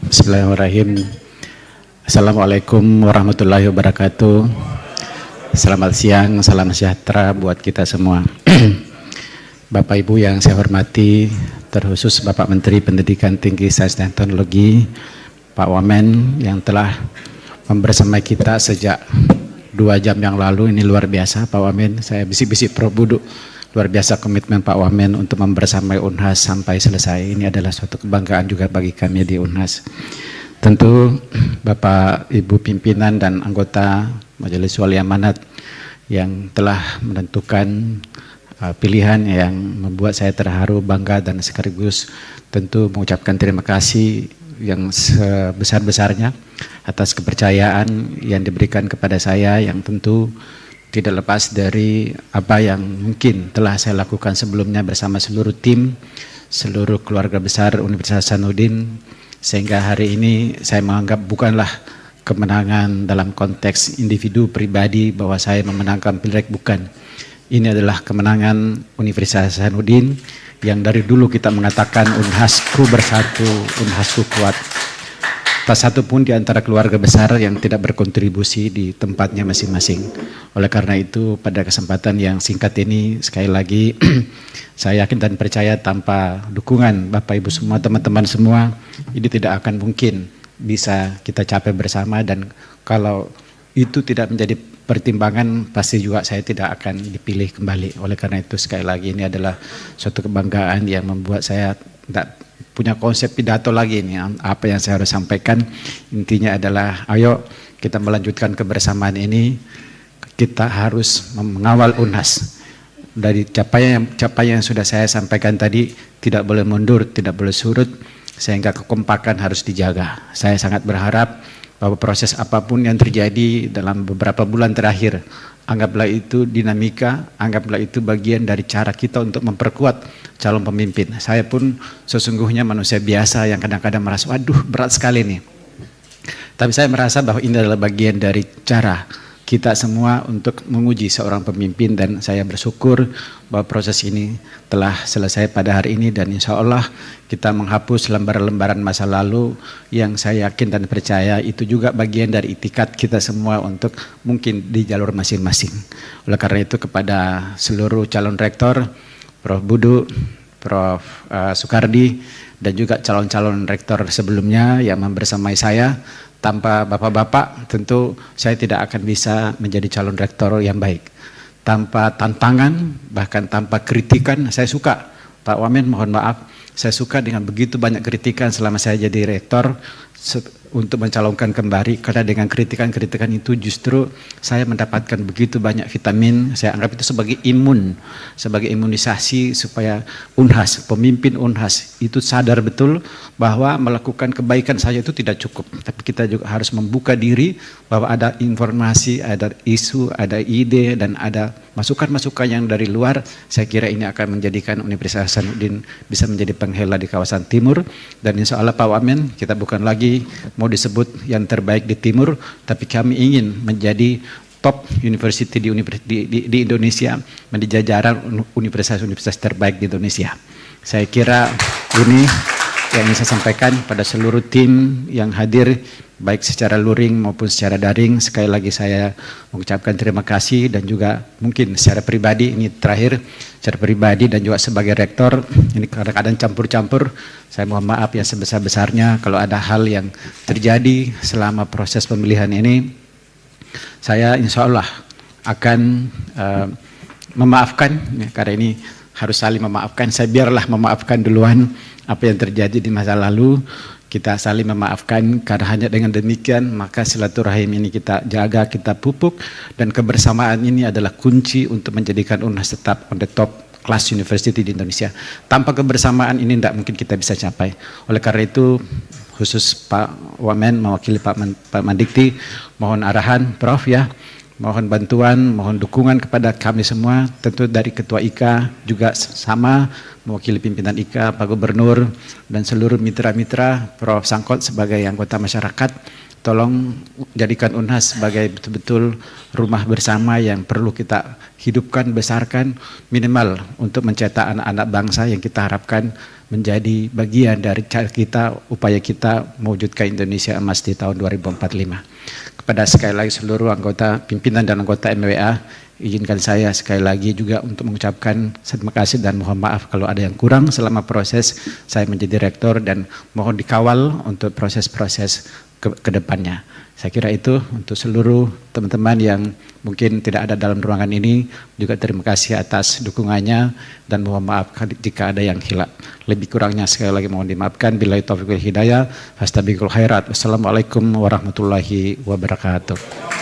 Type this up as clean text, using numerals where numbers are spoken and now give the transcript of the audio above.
Bismillahirrahmanirrahim. Assalamualaikum warahmatullahi wabarakatuh. Selamat siang, salam sejahtera buat kita semua. Bapak Ibu yang saya hormati, terkhusus Bapak Menteri Pendidikan Tinggi Sains dan Teknologi, Pak Wamen yang telah membersamai kita sejak 2 jam yang lalu. Ini luar biasa Pak Wamen, saya bisik-bisik Prof Budu. Luar biasa komitmen Pak Wamen untuk membersamai Unhas sampai selesai. Ini adalah suatu kebanggaan juga bagi kami di Unhas. Tentu Bapak Ibu pimpinan dan anggota Majelis Wali Amanat yang telah menentukan pilihan yang membuat saya terharu, bangga, dan sekaligus tentu mengucapkan terima kasih yang sebesar-besarnya atas kepercayaan yang diberikan kepada saya, yang tentu tidak lepas dari apa yang mungkin telah saya lakukan sebelumnya bersama seluruh tim, seluruh keluarga besar Universitas Hasanuddin, sehingga hari ini saya menganggap bukanlah kemenangan dalam konteks individu pribadi bahwa saya memenangkan Pilrek, bukan. Ini adalah kemenangan Universitas Hasanuddin yang dari dulu kita mengatakan Unhasku bersatu, Unhasku kuat. Tak satu pun di antara keluarga besar yang tidak berkontribusi di tempatnya masing-masing. Oleh karena itu pada kesempatan yang singkat ini sekali lagi saya yakin dan percaya tanpa dukungan Bapak Ibu semua, teman-teman semua, ini tidak akan mungkin bisa kita capai bersama, dan kalau itu tidak menjadi pertimbangan pasti juga saya tidak akan dipilih kembali. Oleh karena itu sekali lagi ini adalah suatu kebanggaan yang membuat saya tidak punya konsep pidato lagi ini. Apa yang saya harus sampaikan intinya adalah ayo kita melanjutkan kebersamaan ini. Kita harus mengawal Unhas dari capaian yang sudah saya sampaikan tadi, tidak boleh mundur, tidak boleh surut, sehingga kekompakan harus dijaga. Saya sangat berharap bahwa proses apapun yang terjadi dalam beberapa bulan terakhir, anggaplah itu dinamika, anggaplah itu bagian dari cara kita untuk memperkuat calon pemimpin. Saya pun sesungguhnya manusia biasa yang kadang-kadang merasa, waduh berat sekali nih. Tapi saya merasa bahwa ini adalah bagian dari cara kita semua untuk menguji seorang pemimpin, dan saya bersyukur bahwa proses ini telah selesai pada hari ini, dan insya Allah kita menghapus lembaran-lembaran masa lalu yang saya yakin dan percaya itu juga bagian dari itikat kita semua untuk mungkin di jalur masing-masing. Oleh karena itu kepada seluruh calon rektor, Prof Budu, Prof Soekardi, dan juga calon-calon rektor sebelumnya yang membersamai saya, tanpa bapak-bapak tentu saya tidak akan bisa menjadi calon rektor yang baik. Tanpa tantangan, bahkan tanpa kritikan, saya suka, Pak Wamen mohon maaf, saya suka dengan begitu banyak kritikan selama saya jadi rektor untuk mencalonkan kembali, karena dengan kritikan-kritikan itu justru saya mendapatkan begitu banyak vitamin. Saya anggap itu sebagai imun, sebagai imunisasi supaya Unhas, pemimpin Unhas itu sadar betul bahwa melakukan kebaikan saja itu tidak cukup, tapi kita juga harus membuka diri bahwa ada informasi, ada isu, ada ide, dan ada masukan-masukan yang dari luar. Saya kira ini akan menjadikan Universitas Hasanuddin bisa menjadi penghela di kawasan timur, dan insya Allah Pak Wamen, kita bukan lagi mau disebut yang terbaik di timur, tapi kami ingin menjadi top university di Indonesia, menjadi jajaran universitas-universitas terbaik di Indonesia. Saya kira ini yang ingin saya sampaikan pada seluruh tim yang hadir, baik secara luring maupun secara daring. Sekali lagi saya mengucapkan terima kasih, dan juga mungkin secara pribadi, ini terakhir, secara pribadi dan juga sebagai rektor, ini kadang-kadang campur-campur, saya mohon maaf yang sebesar-besarnya kalau ada hal yang terjadi selama proses pemilihan ini. Saya insya Allah akan memaafkan, ya, karena ini harus saling memaafkan. Saya biarlah memaafkan duluan apa yang terjadi di masa lalu. Kita saling memaafkan, karena hanya dengan demikian maka silaturahim ini kita jaga, kita pupuk, dan kebersamaan ini adalah kunci untuk menjadikan Unhas tetap on the top class university di Indonesia. Tanpa kebersamaan ini tidak mungkin kita bisa capai. Oleh karena itu khusus Pak Wamen mewakili Pak Mandikti, mohon arahan Prof ya, mohon bantuan, mohon dukungan kepada kami semua. Tentu dari Ketua IKA juga sama, mewakili pimpinan IKA, Pak Gubernur, dan seluruh mitra-mitra, Prof Sangkot sebagai anggota masyarakat. Tolong jadikan Unhas sebagai betul-betul rumah bersama yang perlu kita hidupkan, besarkan, minimal untuk mencetak anak-anak bangsa yang kita harapkan menjadi bagian dari cara kita, upaya kita mewujudkan Indonesia emas di tahun 2045. Kepada sekali lagi seluruh anggota, pimpinan dan anggota MWA, izinkan saya sekali lagi juga untuk mengucapkan terima kasih dan mohon maaf kalau ada yang kurang selama proses saya menjadi rektor, dan mohon dikawal untuk proses-proses ke depannya. Saya kira itu untuk seluruh teman-teman yang mungkin tidak ada dalam ruangan ini, juga terima kasih atas dukungannya dan mohon maaf jika ada yang hilap. Lebih kurangnya sekali lagi mohon dimaafkan. Billahi taufiq wal hidayah. Fastabiqul khairat. Wassalamualaikum warahmatullahi wabarakatuh.